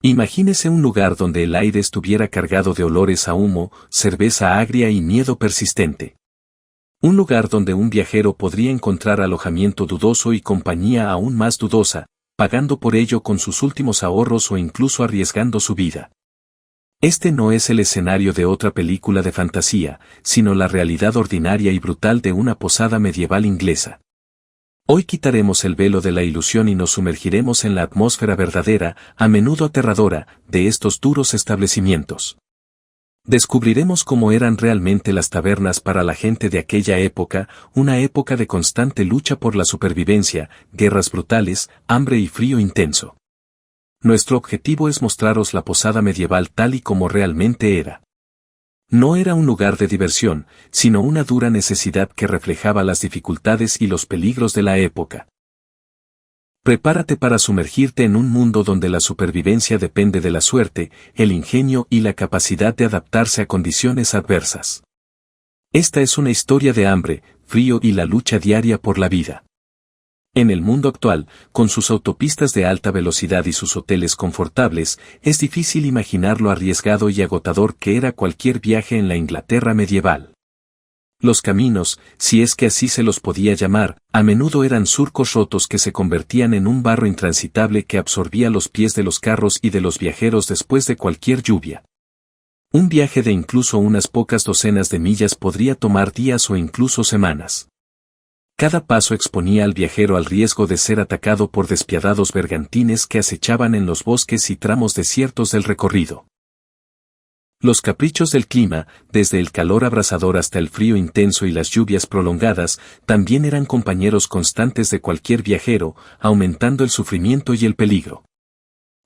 Imagínese un lugar donde el aire estuviera cargado de olores a humo, cerveza agria y miedo persistente. Un lugar donde un viajero podría encontrar alojamiento dudoso y compañía aún más dudosa, pagando por ello con sus últimos ahorros o incluso arriesgando su vida. Este no es el escenario de otra película de fantasía, sino la realidad ordinaria y brutal de una posada medieval inglesa. Hoy quitaremos el velo de la ilusión y nos sumergiremos en la atmósfera verdadera, a menudo aterradora, de estos duros establecimientos. Descubriremos cómo eran realmente las tabernas para la gente de aquella época, una época de constante lucha por la supervivencia, guerras brutales, hambre y frío intenso. Nuestro objetivo es mostraros la posada medieval tal y como realmente era. No era un lugar de diversión, sino una dura necesidad que reflejaba las dificultades y los peligros de la época. Prepárate para sumergirte en un mundo donde la supervivencia depende de la suerte, el ingenio y la capacidad de adaptarse a condiciones adversas. Esta es una historia de hambre, frío y la lucha diaria por la vida. En el mundo actual, con sus autopistas de alta velocidad y sus hoteles confortables, es difícil imaginar lo arriesgado y agotador que era cualquier viaje en la Inglaterra medieval. Los caminos, si es que así se los podía llamar, a menudo eran surcos rotos que se convertían en un barro intransitable que absorbía los pies de los carros y de los viajeros después de cualquier lluvia. Un viaje de incluso unas pocas docenas de millas podría tomar días o incluso semanas. Cada paso exponía al viajero al riesgo de ser atacado por despiadados bergantines que acechaban en los bosques y tramos desiertos del recorrido. Los caprichos del clima, desde el calor abrasador hasta el frío intenso y las lluvias prolongadas, también eran compañeros constantes de cualquier viajero, aumentando el sufrimiento y el peligro.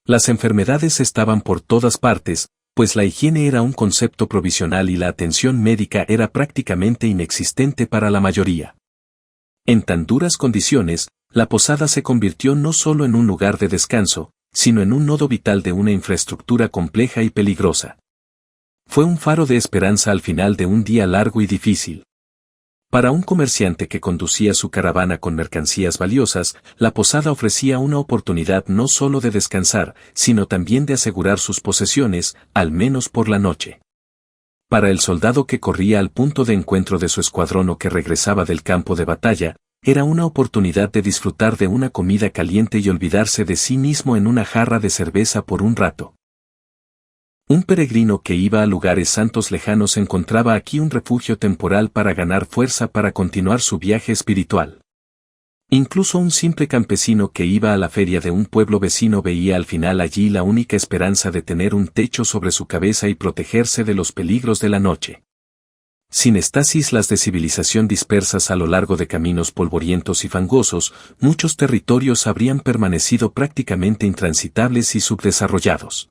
Las enfermedades estaban por todas partes, pues la higiene era un concepto provisional y la atención médica era prácticamente inexistente para la mayoría. En tan duras condiciones, la posada se convirtió no solo en un lugar de descanso, sino en un nodo vital de una infraestructura compleja y peligrosa. Fue un faro de esperanza al final de un día largo y difícil. Para un comerciante que conducía su caravana con mercancías valiosas, la posada ofrecía una oportunidad no solo de descansar, sino también de asegurar sus posesiones, al menos por la noche. Para el soldado que corría al punto de encuentro de su escuadrón o que regresaba del campo de batalla, era una oportunidad de disfrutar de una comida caliente y olvidarse de sí mismo en una jarra de cerveza por un rato. Un peregrino que iba a lugares santos lejanos encontraba aquí un refugio temporal para ganar fuerza para continuar su viaje espiritual. Incluso un simple campesino que iba a la feria de un pueblo vecino veía al final allí la única esperanza de tener un techo sobre su cabeza y protegerse de los peligros de la noche. Sin estas islas de civilización dispersas a lo largo de caminos polvorientos y fangosos, muchos territorios habrían permanecido prácticamente intransitables y subdesarrollados.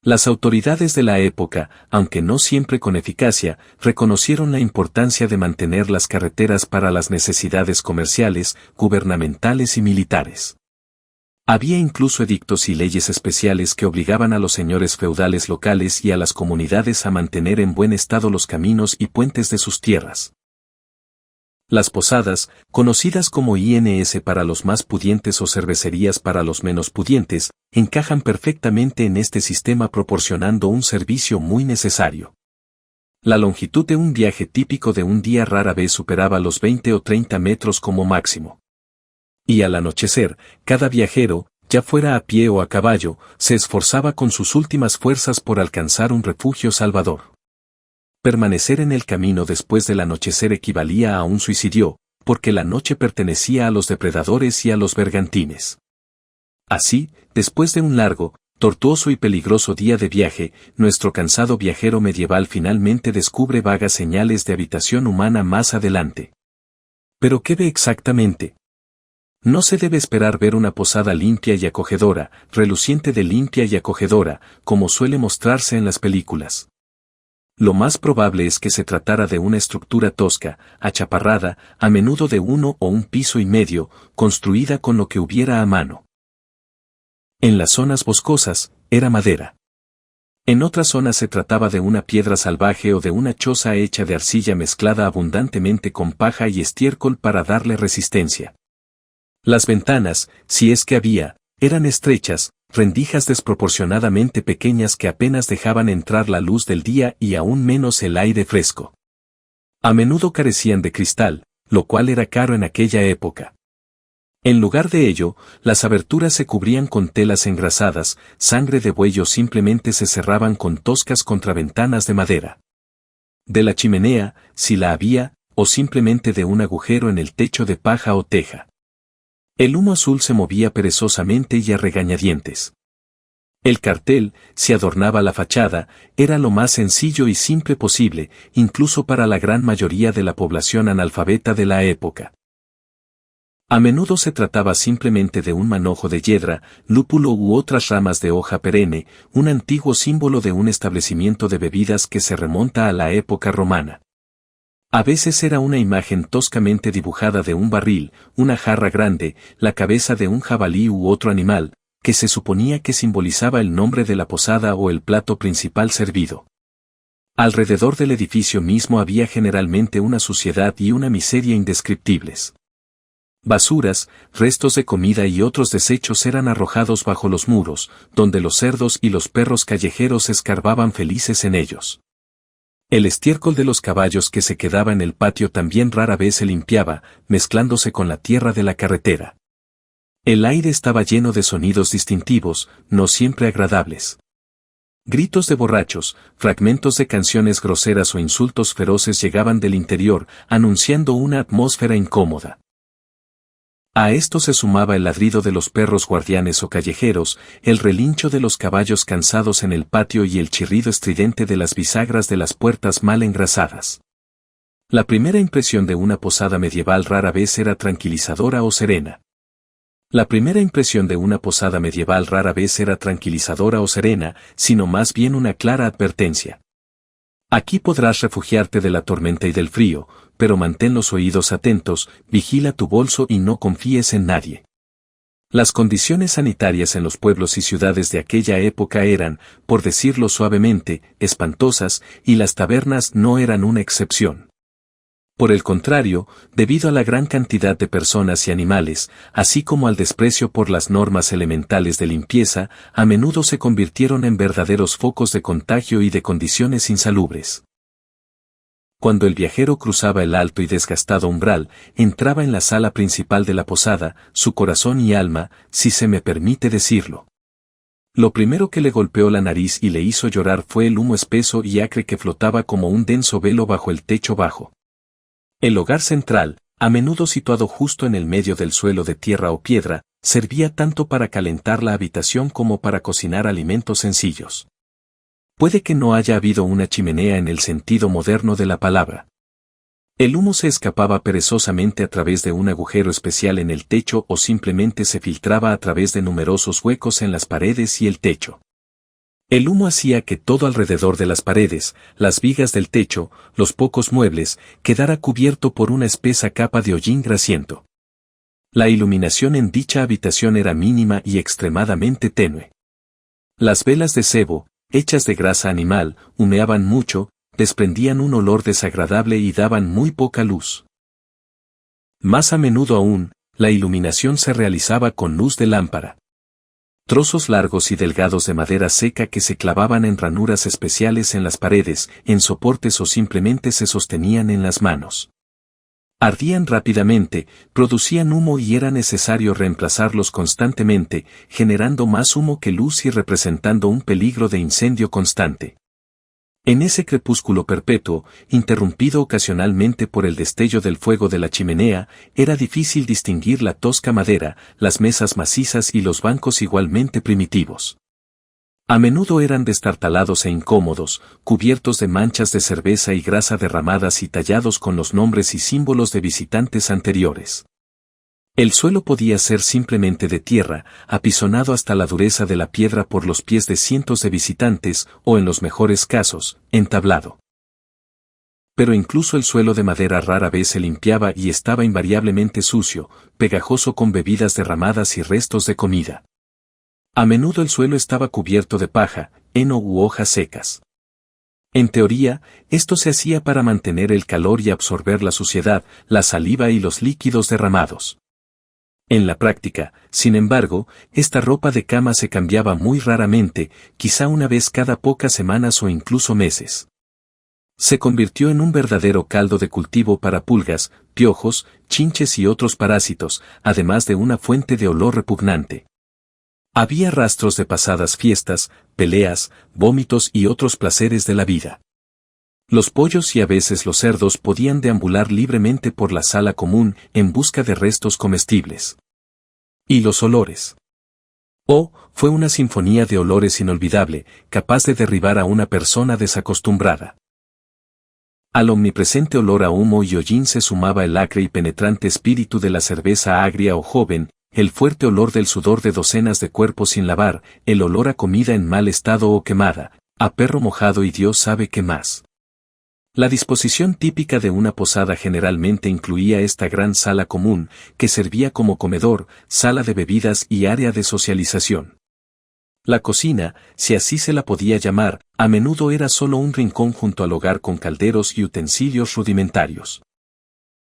Las autoridades de la época, aunque no siempre con eficacia, reconocieron la importancia de mantener las carreteras para las necesidades comerciales, gubernamentales y militares. Había incluso edictos y leyes especiales que obligaban a los señores feudales locales y a las comunidades a mantener en buen estado los caminos y puentes de sus tierras. Las posadas, conocidas como INS para los más pudientes o cervecerías para los menos pudientes, encajan perfectamente en este sistema proporcionando un servicio muy necesario. La longitud de un viaje típico de un día rara vez superaba los 20 o 30 metros como máximo. Y al anochecer, cada viajero, ya fuera a pie o a caballo, se esforzaba con sus últimas fuerzas por alcanzar un refugio salvador. Permanecer en el camino después del anochecer equivalía a un suicidio, porque la noche pertenecía a los depredadores y a los bergantines. Así, después de un largo, tortuoso y peligroso día de viaje, nuestro cansado viajero medieval finalmente descubre vagas señales de habitación humana más adelante. ¿Pero qué ve exactamente? No se debe esperar ver una posada limpia y acogedora, reluciente de limpia y acogedora, como suele mostrarse en las películas. Lo más probable es que se tratara de una estructura tosca, achaparrada, a menudo de uno o un piso y medio, construida con lo que hubiera a mano. En las zonas boscosas, era madera. En otras zonas se trataba de una piedra salvaje o de una choza hecha de arcilla mezclada abundantemente con paja y estiércol para darle resistencia. Las ventanas, si es que había, eran estrechas, rendijas desproporcionadamente pequeñas que apenas dejaban entrar la luz del día y aún menos el aire fresco. A menudo carecían de cristal, lo cual era caro en aquella época. En lugar de ello, las aberturas se cubrían con telas engrasadas, sangre de buey o simplemente se cerraban con toscas contraventanas de madera. De la chimenea, si la había, o simplemente de un agujero en el techo de paja o teja. El humo azul se movía perezosamente y a regañadientes. El cartel, si adornaba la fachada, era lo más sencillo y simple posible, incluso para la gran mayoría de la población analfabeta de la época. A menudo se trataba simplemente de un manojo de hiedra, lúpulo u otras ramas de hoja perenne, un antiguo símbolo de un establecimiento de bebidas que se remonta a la época romana. A veces era una imagen toscamente dibujada de un barril, una jarra grande, la cabeza de un jabalí u otro animal, que se suponía que simbolizaba el nombre de la posada o el plato principal servido. Alrededor del edificio mismo había generalmente una suciedad y una miseria indescriptibles. Basuras, restos de comida y otros desechos eran arrojados bajo los muros, donde los cerdos y los perros callejeros escarbaban felices en ellos. El estiércol de los caballos que se quedaba en el patio también rara vez se limpiaba, mezclándose con la tierra de la carretera. El aire estaba lleno de sonidos distintivos, no siempre agradables. Gritos de borrachos, fragmentos de canciones groseras o insultos feroces llegaban del interior, anunciando una atmósfera incómoda. A esto se sumaba el ladrido de los perros guardianes o callejeros, el relincho de los caballos cansados en el patio y el chirrido estridente de las bisagras de las puertas mal engrasadas. La primera impresión de una posada medieval rara vez era tranquilizadora o serena. Sino más bien una clara advertencia. Aquí podrás refugiarte de la tormenta y del frío, pero mantén los oídos atentos, vigila tu bolso y no confíes en nadie. Las condiciones sanitarias en los pueblos y ciudades de aquella época eran, por decirlo suavemente, espantosas, y las tabernas no eran una excepción. Por el contrario, debido a la gran cantidad de personas y animales, así como al desprecio por las normas elementales de limpieza, a menudo se convirtieron en verdaderos focos de contagio y de condiciones insalubres. Cuando el viajero cruzaba el alto y desgastado umbral, entraba en la sala principal de la posada, su corazón y alma, si se me permite decirlo. Lo primero que le golpeó la nariz y le hizo llorar fue el humo espeso y acre que flotaba como un denso velo bajo el techo bajo. El hogar central, a menudo situado justo en el medio del suelo de tierra o piedra, servía tanto para calentar la habitación como para cocinar alimentos sencillos. Puede que no haya habido una chimenea en el sentido moderno de la palabra. El humo se escapaba perezosamente a través de un agujero especial en el techo o simplemente se filtraba a través de numerosos huecos en las paredes y el techo. El humo hacía que todo alrededor de las paredes, las vigas del techo, los pocos muebles, quedara cubierto por una espesa capa de hollín grasiento. La iluminación en dicha habitación era mínima y extremadamente tenue. Las velas de sebo, hechas de grasa animal, humeaban mucho, desprendían un olor desagradable y daban muy poca luz. Más a menudo aún, la iluminación se realizaba con luz de lámpara. Trozos largos y delgados de madera seca que se clavaban en ranuras especiales en las paredes, en soportes o simplemente se sostenían en las manos. Ardían rápidamente, producían humo y era necesario reemplazarlos constantemente, generando más humo que luz y representando un peligro de incendio constante. En ese crepúsculo perpetuo, interrumpido ocasionalmente por el destello del fuego de la chimenea, era difícil distinguir la tosca madera, las mesas macizas y los bancos igualmente primitivos. A menudo eran destartalados e incómodos, cubiertos de manchas de cerveza y grasa derramadas y tallados con los nombres y símbolos de visitantes anteriores. El suelo podía ser simplemente de tierra, apisonado hasta la dureza de la piedra por los pies de cientos de visitantes, o en los mejores casos, entablado. Pero incluso el suelo de madera rara vez se limpiaba y estaba invariablemente sucio, pegajoso con bebidas derramadas y restos de comida. A menudo el suelo estaba cubierto de paja, heno u hojas secas. En teoría, esto se hacía para mantener el calor y absorber la suciedad, la saliva y los líquidos derramados. En la práctica, sin embargo, esta ropa de cama se cambiaba muy raramente, quizá una vez cada pocas semanas o incluso meses. Se convirtió en un verdadero caldo de cultivo para pulgas, piojos, chinches y otros parásitos, además de una fuente de olor repugnante. Había rastros de pasadas fiestas, peleas, vómitos y otros placeres de la vida. Los pollos y a veces los cerdos podían deambular libremente por la sala común en busca de restos comestibles. ¿Y los olores? Oh, fue una sinfonía de olores inolvidable, capaz de derribar a una persona desacostumbrada. Al omnipresente olor a humo y hollín se sumaba el acre y penetrante espíritu de la cerveza agria o joven, el fuerte olor del sudor de docenas de cuerpos sin lavar, el olor a comida en mal estado o quemada, a perro mojado y Dios sabe qué más. La disposición típica de una posada generalmente incluía esta gran sala común, que servía como comedor, sala de bebidas y área de socialización. La cocina, si así se la podía llamar, a menudo era solo un rincón junto al hogar con calderos y utensilios rudimentarios.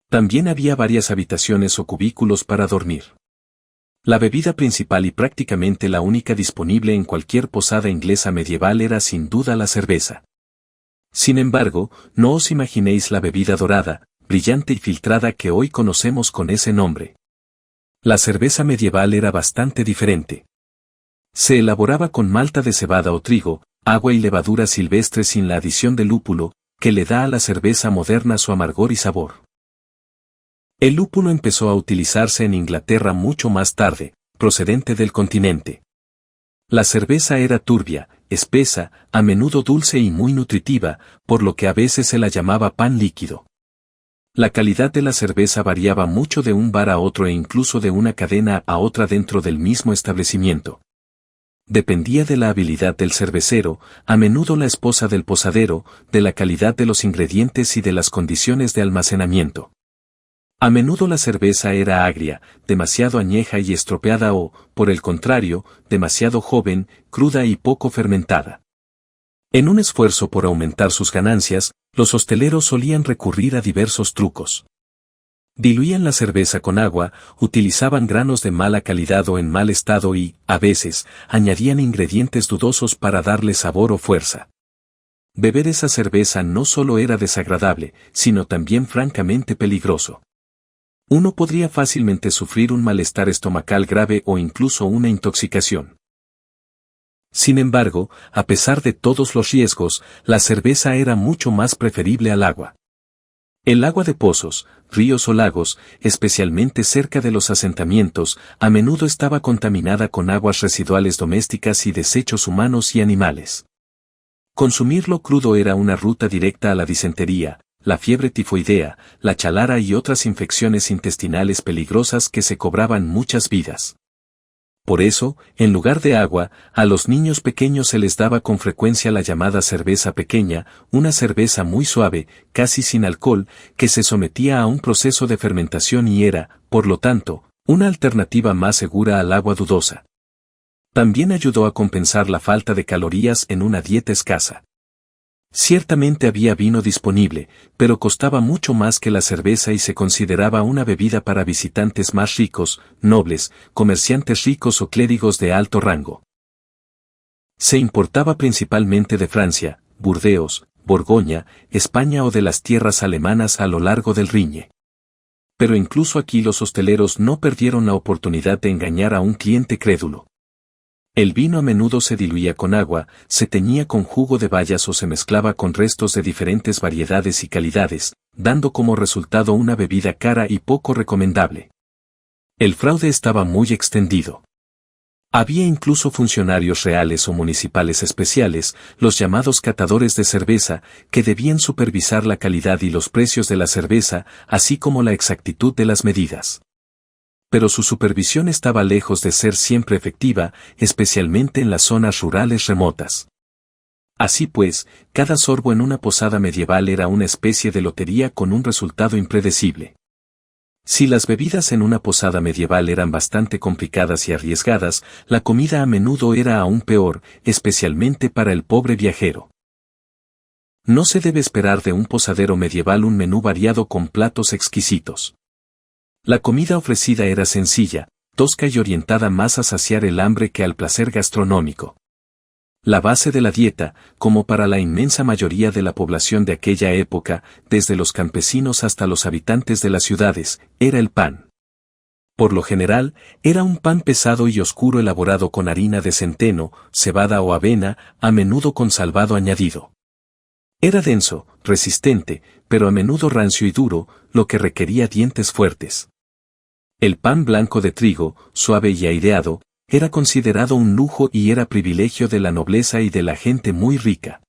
También había varias habitaciones o cubículos para dormir. La bebida principal y prácticamente la única disponible en cualquier posada inglesa medieval era sin duda la cerveza. Sin embargo, no os imaginéis la bebida dorada, brillante y filtrada que hoy conocemos con ese nombre. La cerveza medieval era bastante diferente. Se elaboraba con malta de cebada o trigo, agua y levadura silvestre sin la adición de lúpulo, que le da a la cerveza moderna su amargor y sabor. El lúpulo empezó a utilizarse en Inglaterra mucho más tarde, procedente del continente. La cerveza era turbia, espesa, a menudo dulce y muy nutritiva, por lo que a veces se la llamaba pan líquido. La calidad de la cerveza variaba mucho de un bar a otro e incluso de una cadena a otra dentro del mismo establecimiento. Dependía de la habilidad del cervecero, a menudo la esposa del posadero, de la calidad de los ingredientes y de las condiciones de almacenamiento. A menudo la cerveza era agria, demasiado añeja y estropeada o, por el contrario, demasiado joven, cruda y poco fermentada. En un esfuerzo por aumentar sus ganancias, los hosteleros solían recurrir a diversos trucos. Diluían la cerveza con agua, utilizaban granos de mala calidad o en mal estado y, a veces, añadían ingredientes dudosos para darle sabor o fuerza. Beber esa cerveza no solo era desagradable, sino también francamente peligroso. Uno podría fácilmente sufrir un malestar estomacal grave o incluso una intoxicación. Sin embargo, a pesar de todos los riesgos, la cerveza era mucho más preferible al agua. El agua de pozos, ríos o lagos, especialmente cerca de los asentamientos, a menudo estaba contaminada con aguas residuales domésticas y desechos humanos y animales. Consumirlo crudo era una ruta directa a la disentería, la fiebre tifoidea, la chalara y otras infecciones intestinales peligrosas que se cobraban muchas vidas. Por eso, en lugar de agua, a los niños pequeños se les daba con frecuencia la llamada cerveza pequeña, una cerveza muy suave, casi sin alcohol, que se sometía a un proceso de fermentación y era, por lo tanto, una alternativa más segura al agua dudosa. También ayudó a compensar la falta de calorías en una dieta escasa. Ciertamente había vino disponible, pero costaba mucho más que la cerveza y se consideraba una bebida para visitantes más ricos, nobles, comerciantes ricos o clérigos de alto rango. Se importaba principalmente de Francia, Burdeos, Borgoña, España o de las tierras alemanas a lo largo del Riñe. Pero incluso aquí los hosteleros no perdieron la oportunidad de engañar a un cliente crédulo. El vino a menudo se diluía con agua, se teñía con jugo de bayas o se mezclaba con restos de diferentes variedades y calidades, dando como resultado una bebida cara y poco recomendable. El fraude estaba muy extendido. Había incluso funcionarios reales o municipales especiales, los llamados catadores de cerveza, que debían supervisar la calidad y los precios de la cerveza, así como la exactitud de las medidas. Pero su supervisión estaba lejos de ser siempre efectiva, especialmente en las zonas rurales remotas. Así pues, cada sorbo en una posada medieval era una especie de lotería con un resultado impredecible. Si las bebidas en una posada medieval eran bastante complicadas y arriesgadas, la comida a menudo era aún peor, especialmente para el pobre viajero. No se debe esperar de un posadero medieval un menú variado con platos exquisitos. La comida ofrecida era sencilla, tosca y orientada más a saciar el hambre que al placer gastronómico. La base de la dieta, como para la inmensa mayoría de la población de aquella época, desde los campesinos hasta los habitantes de las ciudades, era el pan. Por lo general, era un pan pesado y oscuro elaborado con harina de centeno, cebada o avena, a menudo con salvado añadido. Era denso, resistente, pero a menudo rancio y duro, lo que requería dientes fuertes. El pan blanco de trigo, suave y aireado, era considerado un lujo y era privilegio de la nobleza y de la gente muy rica.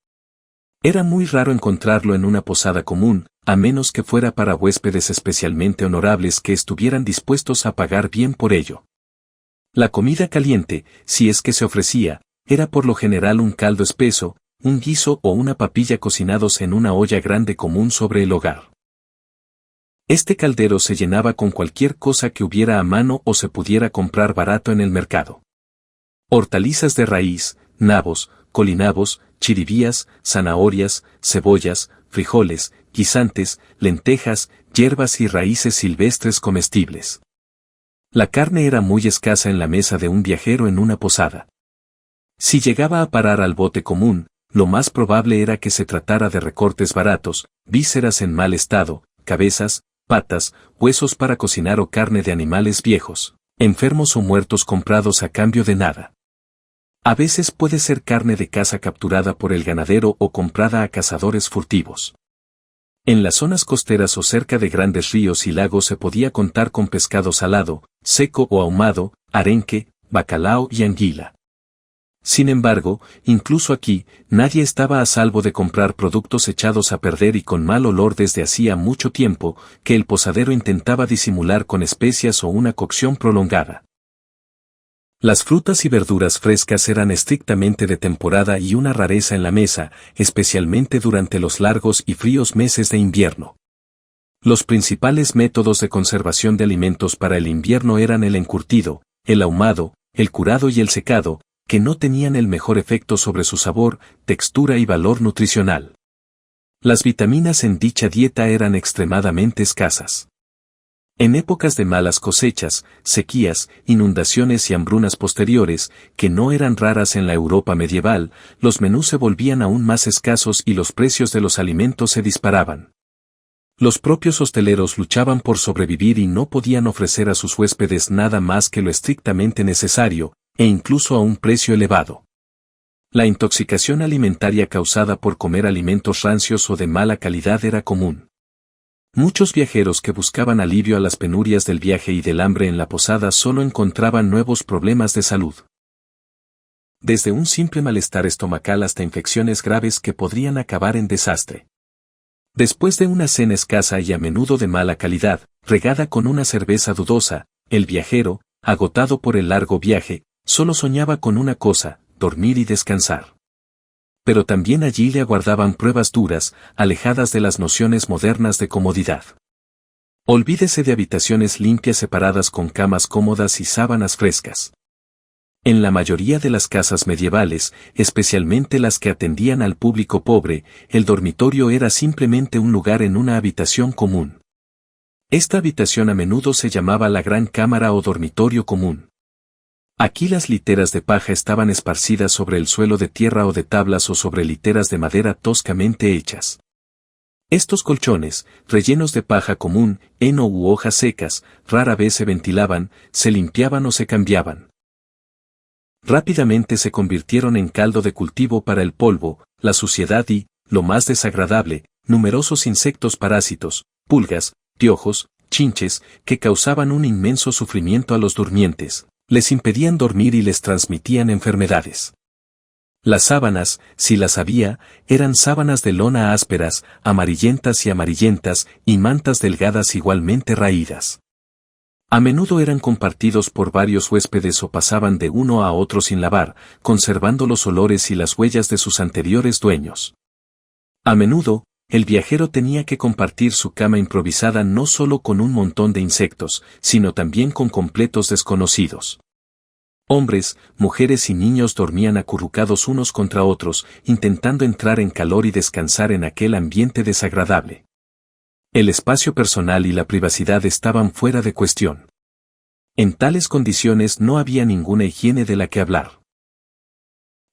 Era muy raro encontrarlo en una posada común, a menos que fuera para huéspedes especialmente honorables que estuvieran dispuestos a pagar bien por ello. La comida caliente, si es que se ofrecía, era por lo general un caldo espeso, un guiso o una papilla cocinados en una olla grande común sobre el hogar. Este caldero se llenaba con cualquier cosa que hubiera a mano o se pudiera comprar barato en el mercado. Hortalizas de raíz, nabos, colinabos, chiribías, zanahorias, cebollas, frijoles, guisantes, lentejas, hierbas y raíces silvestres comestibles. La carne era muy escasa en la mesa de un viajero en una posada. Si llegaba a parar al bote común, lo más probable era que se tratara de recortes baratos, vísceras en mal estado, cabezas, patas, huesos para cocinar o carne de animales viejos, enfermos o muertos comprados a cambio de nada. A veces puede ser carne de caza capturada por el ganadero o comprada a cazadores furtivos. En las zonas costeras o cerca de grandes ríos y lagos se podía contar con pescado salado, seco o ahumado, arenque, bacalao y anguila. Sin embargo, incluso aquí, nadie estaba a salvo de comprar productos echados a perder y con mal olor desde hacía mucho tiempo, que el posadero intentaba disimular con especias o una cocción prolongada. Las frutas y verduras frescas eran estrictamente de temporada y una rareza en la mesa, especialmente durante los largos y fríos meses de invierno. Los principales métodos de conservación de alimentos para el invierno eran el encurtido, el ahumado, el curado y el secado, que no tenían el mejor efecto sobre su sabor, textura y valor nutricional. Las vitaminas en dicha dieta eran extremadamente escasas. En épocas de malas cosechas, sequías, inundaciones y hambrunas posteriores, que no eran raras en la Europa medieval, los menús se volvían aún más escasos y los precios de los alimentos se disparaban. Los propios hosteleros luchaban por sobrevivir y no podían ofrecer a sus huéspedes nada más que lo estrictamente necesario, e incluso a un precio elevado. La intoxicación alimentaria causada por comer alimentos rancios o de mala calidad era común. Muchos viajeros que buscaban alivio a las penurias del viaje y del hambre en la posada solo encontraban nuevos problemas de salud. Desde un simple malestar estomacal hasta infecciones graves que podrían acabar en desastre. Después de una cena escasa y a menudo de mala calidad, regada con una cerveza dudosa, el viajero, agotado por el largo viaje, solo soñaba con una cosa, dormir y descansar. Pero también allí le aguardaban pruebas duras, alejadas de las nociones modernas de comodidad. Olvídese de habitaciones limpias separadas con camas cómodas y sábanas frescas. En la mayoría de las casas medievales, especialmente las que atendían al público pobre, el dormitorio era simplemente un lugar en una habitación común. Esta habitación a menudo se llamaba la gran cámara o dormitorio común. Aquí las literas de paja estaban esparcidas sobre el suelo de tierra o de tablas o sobre literas de madera toscamente hechas. Estos colchones, rellenos de paja común, heno u hojas secas, rara vez se ventilaban, se limpiaban o se cambiaban. Rápidamente se convirtieron en caldo de cultivo para el polvo, la suciedad y, lo más desagradable, numerosos insectos parásitos, pulgas, piojos, chinches, que causaban un inmenso sufrimiento a los durmientes, les impedían dormir y les transmitían enfermedades. Las sábanas, si las había, eran sábanas de lona ásperas, amarillentas y mantas delgadas igualmente raídas. A menudo eran compartidos por varios huéspedes o pasaban de uno a otro sin lavar, conservando los olores y las huellas de sus anteriores dueños. A menudo, el viajero tenía que compartir su cama improvisada no solo con un montón de insectos, sino también con completos desconocidos. Hombres, mujeres y niños dormían acurrucados unos contra otros, intentando entrar en calor y descansar en aquel ambiente desagradable. El espacio personal y la privacidad estaban fuera de cuestión. En tales condiciones no había ninguna higiene de la que hablar.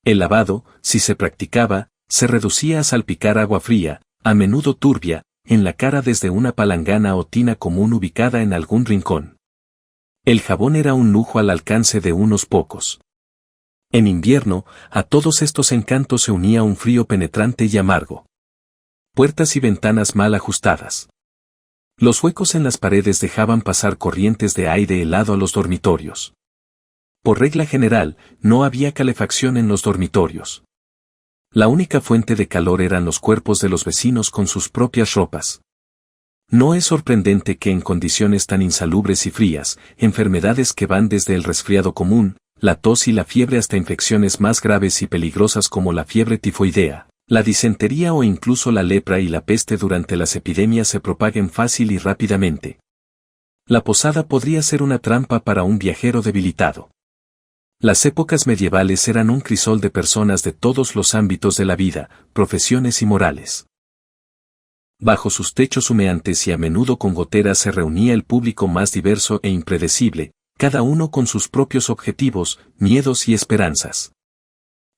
El lavado, si se practicaba, se reducía a salpicar agua fría, a menudo turbia, en la cara desde una palangana o tina común ubicada en algún rincón. El jabón era un lujo al alcance de unos pocos. En invierno, a todos estos encantos se unía un frío penetrante y amargo. Puertas y ventanas mal ajustadas. Los huecos en las paredes dejaban pasar corrientes de aire helado a los dormitorios. Por regla general, no había calefacción en los dormitorios. La única fuente de calor eran los cuerpos de los vecinos con sus propias ropas. No es sorprendente que en condiciones tan insalubres y frías, enfermedades que van desde el resfriado común, la tos y la fiebre hasta infecciones más graves y peligrosas como la fiebre tifoidea, la disentería o incluso la lepra y la peste durante las epidemias se propaguen fácil y rápidamente. La posada podría ser una trampa para un viajero debilitado. Las épocas medievales eran un crisol de personas de todos los ámbitos de la vida, profesiones y morales. Bajo sus techos humeantes y a menudo con goteras se reunía el público más diverso e impredecible, cada uno con sus propios objetivos, miedos y esperanzas.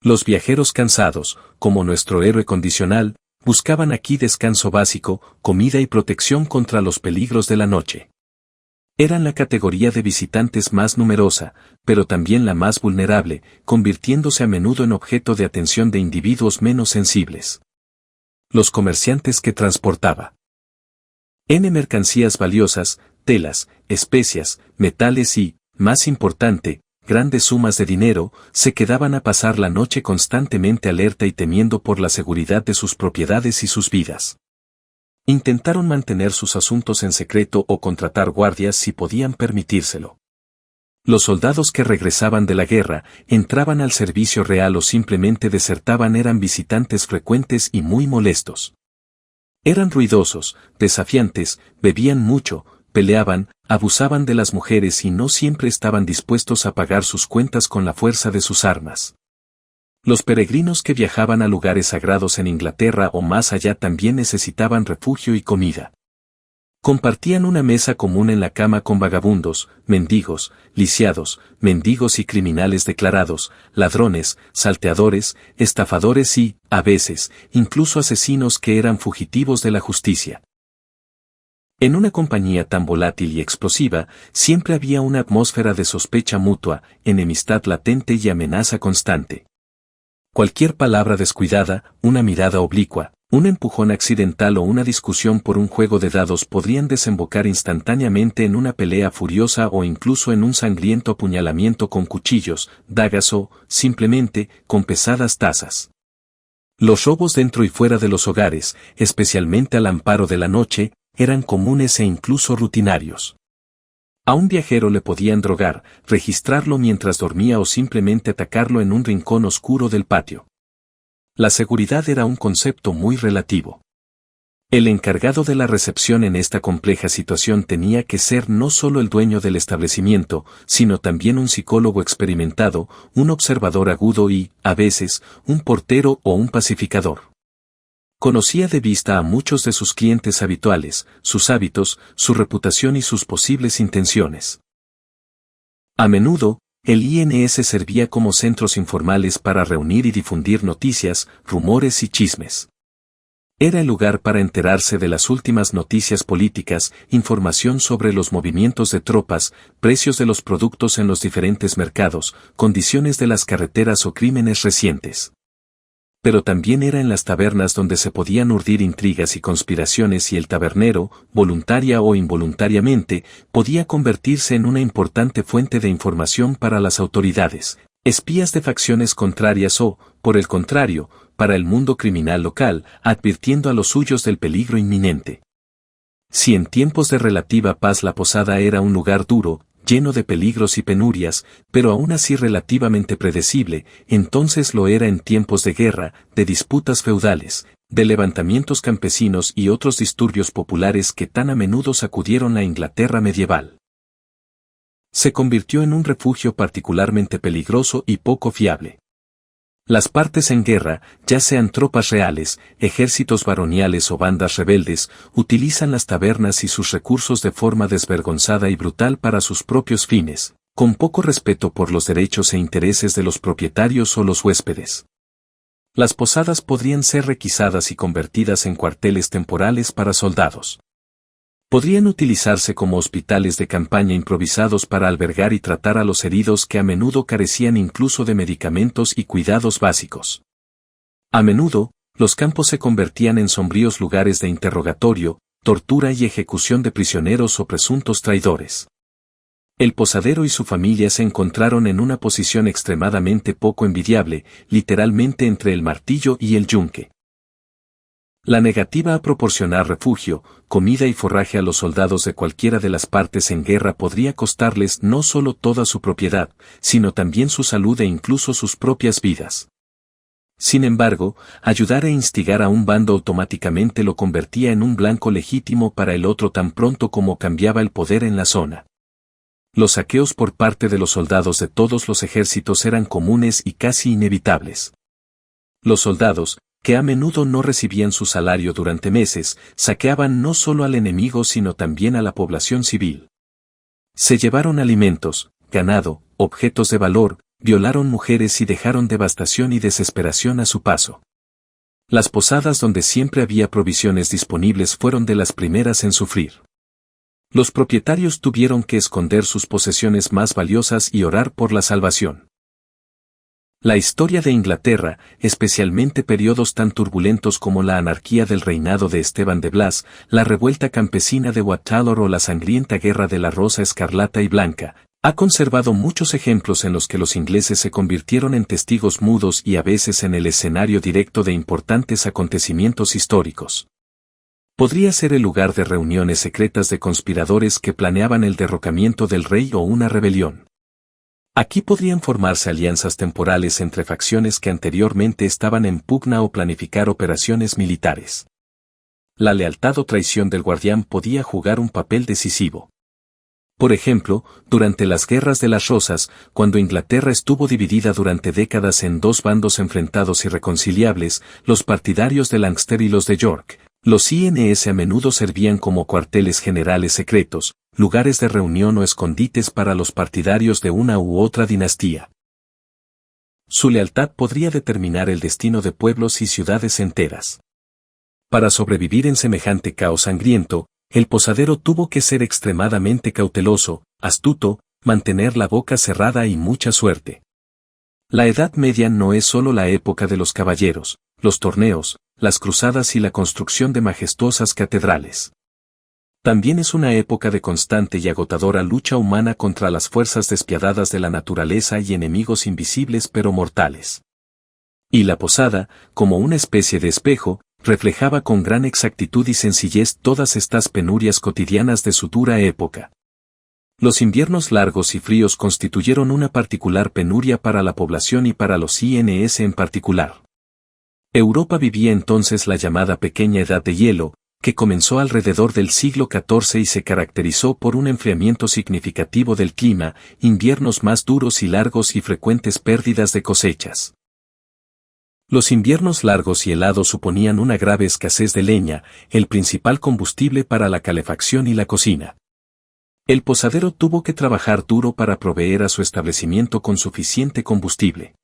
Los viajeros cansados, como nuestro héroe condicional, buscaban aquí descanso básico, comida y protección contra los peligros de la noche. Eran la categoría de visitantes más numerosa, pero también la más vulnerable, convirtiéndose a menudo en objeto de atención de individuos menos sensibles. Los comerciantes que transportaba mercancías valiosas, telas, especias, metales y, más importante, grandes sumas de dinero, se quedaban a pasar la noche constantemente alerta y temiendo por la seguridad de sus propiedades y sus vidas. Intentaron mantener sus asuntos en secreto o contratar guardias si podían permitírselo. Los soldados que regresaban de la guerra, entraban al servicio real o simplemente desertaban eran visitantes frecuentes y muy molestos. Eran ruidosos, desafiantes, bebían mucho, peleaban, abusaban de las mujeres y no siempre estaban dispuestos a pagar sus cuentas con la fuerza de sus armas. Los peregrinos que viajaban a lugares sagrados en Inglaterra o más allá también necesitaban refugio y comida. Compartían una mesa común en la cama con vagabundos, mendigos, lisiados, mendigos y criminales declarados, ladrones, salteadores, estafadores y, a veces, incluso asesinos que eran fugitivos de la justicia. En una compañía tan volátil y explosiva, siempre había una atmósfera de sospecha mutua, enemistad latente y amenaza constante. Cualquier palabra descuidada, una mirada oblicua, un empujón accidental o una discusión por un juego de dados podrían desembocar instantáneamente en una pelea furiosa o incluso en un sangriento apuñalamiento con cuchillos, dagas o, simplemente, con pesadas tazas. Los robos dentro y fuera de los hogares, especialmente al amparo de la noche, eran comunes e incluso rutinarios. A un viajero le podían drogar, registrarlo mientras dormía o simplemente atacarlo en un rincón oscuro del patio. La seguridad era un concepto muy relativo. El encargado de la recepción en esta compleja situación tenía que ser no solo el dueño del establecimiento, sino también un psicólogo experimentado, un observador agudo y, a veces, un portero o un pacificador. Conocía de vista a muchos de sus clientes habituales, sus hábitos, su reputación y sus posibles intenciones. A menudo, el INS servía como centros informales para reunir y difundir noticias, rumores y chismes. Era el lugar para enterarse de las últimas noticias políticas, información sobre los movimientos de tropas, precios de los productos en los diferentes mercados, condiciones de las carreteras o crímenes recientes. Pero también era en las tabernas donde se podían urdir intrigas y conspiraciones y el tabernero, voluntaria o involuntariamente, podía convertirse en una importante fuente de información para las autoridades, espías de facciones contrarias o, por el contrario, para el mundo criminal local, advirtiendo a los suyos del peligro inminente. Si en tiempos de relativa paz la posada era un lugar duro, lleno de peligros y penurias, pero aún así relativamente predecible, entonces lo era en tiempos de guerra, de disputas feudales, de levantamientos campesinos y otros disturbios populares que tan a menudo sacudieron la Inglaterra medieval. Se convirtió en un refugio particularmente peligroso y poco fiable. Las partes en guerra, ya sean tropas reales, ejércitos baroniales o bandas rebeldes, utilizan las tabernas y sus recursos de forma desvergonzada y brutal para sus propios fines, con poco respeto por los derechos e intereses de los propietarios o los huéspedes. Las posadas podrían ser requisadas y convertidas en cuarteles temporales para soldados. Podrían utilizarse como hospitales de campaña improvisados para albergar y tratar a los heridos que a menudo carecían incluso de medicamentos y cuidados básicos. A menudo, los campos se convertían en sombríos lugares de interrogatorio, tortura y ejecución de prisioneros o presuntos traidores. El posadero y su familia se encontraron en una posición extremadamente poco envidiable, literalmente entre el martillo y el yunque. La negativa a proporcionar refugio, comida y forraje a los soldados de cualquiera de las partes en guerra podría costarles no solo toda su propiedad, sino también su salud e incluso sus propias vidas. Sin embargo, ayudar e instigar a un bando automáticamente lo convertía en un blanco legítimo para el otro tan pronto como cambiaba el poder en la zona. Los saqueos por parte de los soldados de todos los ejércitos eran comunes y casi inevitables. Los soldados, que a menudo no recibían su salario durante meses, saqueaban no solo al enemigo sino también a la población civil. Se llevaron alimentos, ganado, objetos de valor, violaron mujeres y dejaron devastación y desesperación a su paso. Las posadas donde siempre había provisiones disponibles fueron de las primeras en sufrir. Los propietarios tuvieron que esconder sus posesiones más valiosas y orar por la salvación. La historia de Inglaterra, especialmente periodos tan turbulentos como la anarquía del reinado de Esteban de Blas, la revuelta campesina de Waterloo o la sangrienta guerra de la Rosa Escarlata y Blanca, ha conservado muchos ejemplos en los que los ingleses se convirtieron en testigos mudos y a veces en el escenario directo de importantes acontecimientos históricos. Podría ser el lugar de reuniones secretas de conspiradores que planeaban el derrocamiento del rey o una rebelión. Aquí podrían formarse alianzas temporales entre facciones que anteriormente estaban en pugna o planificar operaciones militares. La lealtad o traición del guardián podía jugar un papel decisivo. Por ejemplo, durante las Guerras de las Rosas, cuando Inglaterra estuvo dividida durante décadas en dos bandos enfrentados irreconciliables, los partidarios de Lancaster y los de York, los INS a menudo servían como cuarteles generales secretos, lugares de reunión o escondites para los partidarios de una u otra dinastía. Su lealtad podría determinar el destino de pueblos y ciudades enteras. Para sobrevivir en semejante caos sangriento, el posadero tuvo que ser extremadamente cauteloso, astuto, mantener la boca cerrada y mucha suerte. La Edad Media no es solo la época de los caballeros, los torneos, las cruzadas y la construcción de majestuosas catedrales. También es una época de constante y agotadora lucha humana contra las fuerzas despiadadas de la naturaleza y enemigos invisibles pero mortales. Y la posada, como una especie de espejo, reflejaba con gran exactitud y sencillez todas estas penurias cotidianas de su dura época. Los inviernos largos y fríos constituyeron una particular penuria para la población y para los INS en particular. Europa vivía entonces la llamada Pequeña Edad de Hielo, que comenzó alrededor del siglo XIV y se caracterizó por un enfriamiento significativo del clima, inviernos más duros y largos y frecuentes pérdidas de cosechas. Los inviernos largos y helados suponían una grave escasez de leña, el principal combustible para la calefacción y la cocina. El posadero tuvo que trabajar duro para proveer a su establecimiento con suficiente combustible.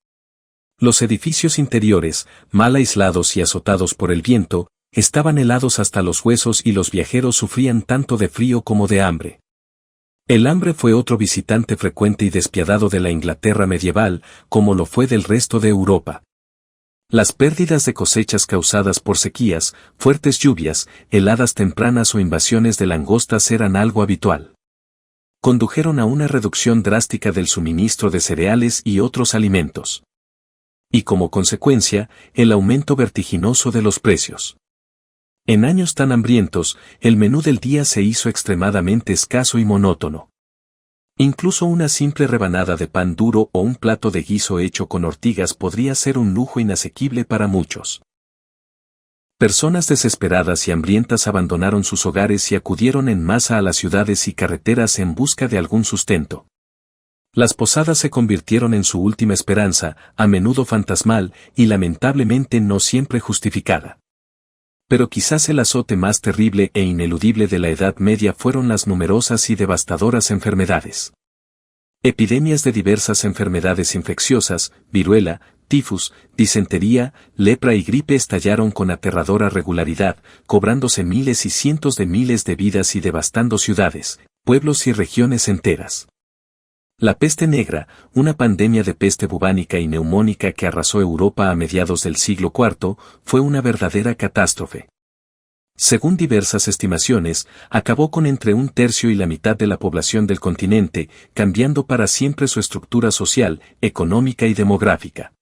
Los edificios interiores, mal aislados y azotados por el viento, estaban helados hasta los huesos y los viajeros sufrían tanto de frío como de hambre. El hambre fue otro visitante frecuente y despiadado de la Inglaterra medieval, como lo fue del resto de Europa. Las pérdidas de cosechas causadas por sequías, fuertes lluvias, heladas tempranas o invasiones de langostas eran algo habitual. Condujeron a una reducción drástica del suministro de cereales y otros alimentos. Y como consecuencia, el aumento vertiginoso de los precios. En años tan hambrientos, el menú del día se hizo extremadamente escaso y monótono. Incluso una simple rebanada de pan duro o un plato de guiso hecho con ortigas podría ser un lujo inasequible para muchos. Personas desesperadas y hambrientas abandonaron sus hogares y acudieron en masa a las ciudades y carreteras en busca de algún sustento. Las posadas se convirtieron en su última esperanza, a menudo fantasmal y lamentablemente no siempre justificada. Pero quizás el azote más terrible e ineludible de la Edad Media fueron las numerosas y devastadoras enfermedades. Epidemias de diversas enfermedades infecciosas, viruela, tifus, disentería, lepra y gripe estallaron con aterradora regularidad, cobrándose miles y cientos de miles de vidas y devastando ciudades, pueblos y regiones enteras. La peste negra, una pandemia de peste bubónica y neumónica que arrasó Europa a mediados del siglo IV, fue una verdadera catástrofe. Según diversas estimaciones, acabó con entre un tercio y la mitad de la población del continente, cambiando para siempre su estructura social, económica y demográfica.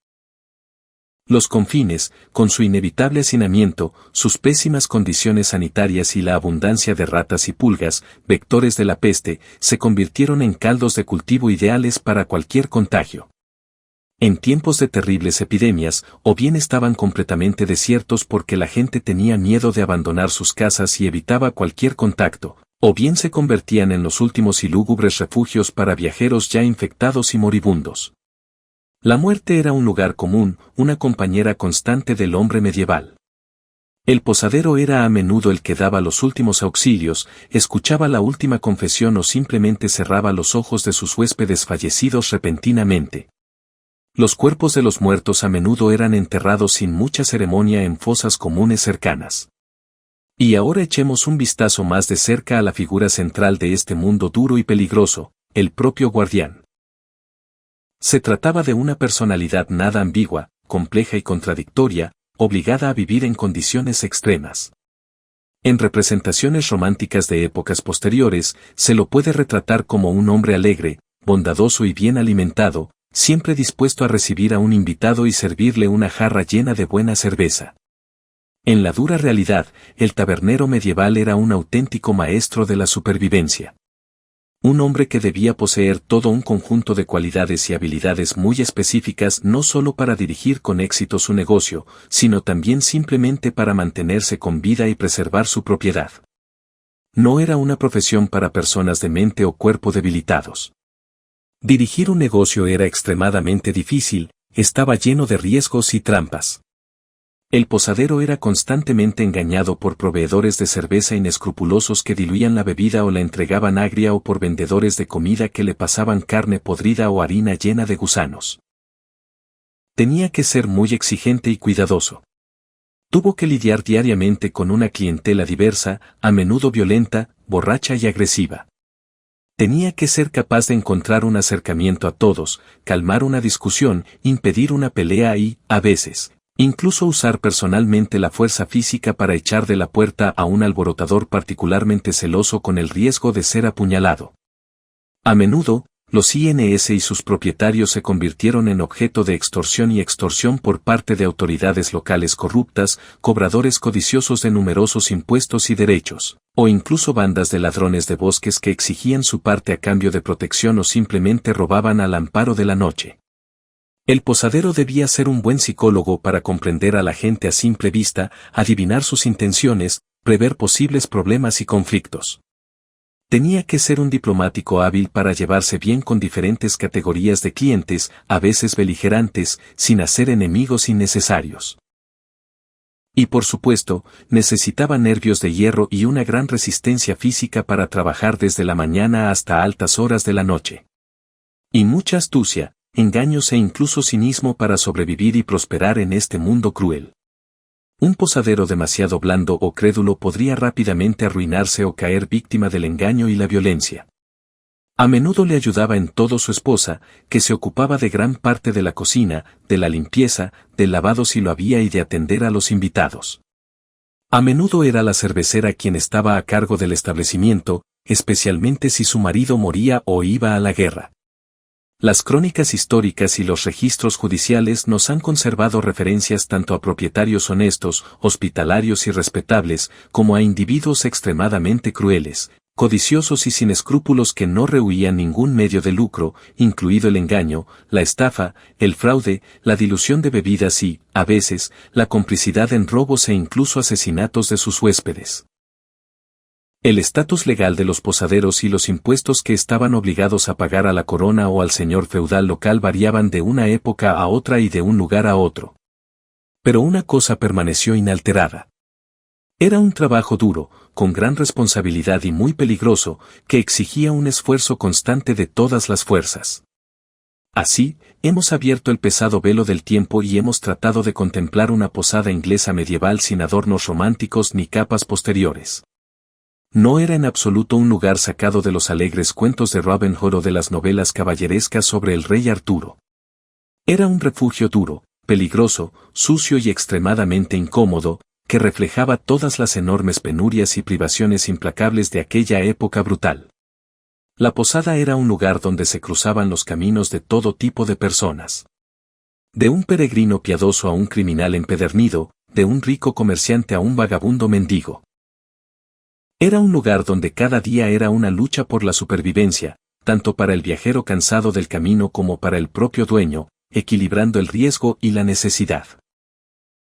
Los confines, con su inevitable hacinamiento, sus pésimas condiciones sanitarias y la abundancia de ratas y pulgas, vectores de la peste, se convirtieron en caldos de cultivo ideales para cualquier contagio. En tiempos de terribles epidemias, o bien estaban completamente desiertos porque la gente tenía miedo de abandonar sus casas y evitaba cualquier contacto, o bien se convertían en los últimos y lúgubres refugios para viajeros ya infectados y moribundos. La muerte era un lugar común, una compañera constante del hombre medieval. El posadero era a menudo el que daba los últimos auxilios, escuchaba la última confesión o simplemente cerraba los ojos de sus huéspedes fallecidos repentinamente. Los cuerpos de los muertos a menudo eran enterrados sin mucha ceremonia en fosas comunes cercanas. Y ahora echemos un vistazo más de cerca a la figura central de este mundo duro y peligroso, el propio guardián. Se trataba de una personalidad nada ambigua, compleja y contradictoria, obligada a vivir en condiciones extremas. En representaciones románticas de épocas posteriores, se lo puede retratar como un hombre alegre, bondadoso y bien alimentado, siempre dispuesto a recibir a un invitado y servirle una jarra llena de buena cerveza. En la dura realidad, el tabernero medieval era un auténtico maestro de la supervivencia. Un hombre que debía poseer todo un conjunto de cualidades y habilidades muy específicas no solo para dirigir con éxito su negocio, sino también simplemente para mantenerse con vida y preservar su propiedad. No era una profesión para personas de mente o cuerpo debilitados. Dirigir un negocio era extremadamente difícil, estaba lleno de riesgos y trampas. El posadero era constantemente engañado por proveedores de cerveza inescrupulosos que diluían la bebida o la entregaban agria o por vendedores de comida que le pasaban carne podrida o harina llena de gusanos. Tenía que ser muy exigente y cuidadoso. Tuvo que lidiar diariamente con una clientela diversa, a menudo violenta, borracha y agresiva. Tenía que ser capaz de encontrar un acercamiento a todos, calmar una discusión, impedir una pelea y, a veces, incluso usar personalmente la fuerza física para echar de la puerta a un alborotador particularmente celoso con el riesgo de ser apuñalado. A menudo, los INS y sus propietarios se convirtieron en objeto de extorsión y extorsión por parte de autoridades locales corruptas, cobradores codiciosos de numerosos impuestos y derechos, o incluso bandas de ladrones de bosques que exigían su parte a cambio de protección o simplemente robaban al amparo de la noche. El posadero debía ser un buen psicólogo para comprender a la gente a simple vista, adivinar sus intenciones, prever posibles problemas y conflictos. Tenía que ser un diplomático hábil para llevarse bien con diferentes categorías de clientes, a veces beligerantes, sin hacer enemigos innecesarios. Y por supuesto, necesitaba nervios de hierro y una gran resistencia física para trabajar desde la mañana hasta altas horas de la noche. Y mucha astucia, engaños e incluso cinismo para sobrevivir y prosperar en este mundo cruel. Un posadero demasiado blando o crédulo podría rápidamente arruinarse o caer víctima del engaño y la violencia. A menudo le ayudaba en todo su esposa, que se ocupaba de gran parte de la cocina, de la limpieza, del lavado si lo había y de atender a los invitados. A menudo era la cervecera quien estaba a cargo del establecimiento, especialmente si su marido moría o iba a la guerra. Las crónicas históricas y los registros judiciales nos han conservado referencias tanto a propietarios honestos, hospitalarios y respetables, como a individuos extremadamente crueles, codiciosos y sin escrúpulos que no rehuían ningún medio de lucro, incluido el engaño, la estafa, el fraude, la dilución de bebidas y, a veces, la complicidad en robos e incluso asesinatos de sus huéspedes. El estatus legal de los posaderos y los impuestos que estaban obligados a pagar a la corona o al señor feudal local variaban de una época a otra y de un lugar a otro. Pero una cosa permaneció inalterada. Era un trabajo duro, con gran responsabilidad y muy peligroso, que exigía un esfuerzo constante de todas las fuerzas. Así, hemos abierto el pesado velo del tiempo y hemos tratado de contemplar una posada inglesa medieval sin adornos románticos ni capas posteriores. No era en absoluto un lugar sacado de los alegres cuentos de Robin Hood o de las novelas caballerescas sobre el rey Arturo. Era un refugio duro, peligroso, sucio y extremadamente incómodo, que reflejaba todas las enormes penurias y privaciones implacables de aquella época brutal. La posada era un lugar donde se cruzaban los caminos de todo tipo de personas. De un peregrino piadoso a un criminal empedernido, de un rico comerciante a un vagabundo mendigo. Era un lugar donde cada día era una lucha por la supervivencia, tanto para el viajero cansado del camino como para el propio dueño, equilibrando el riesgo y la necesidad.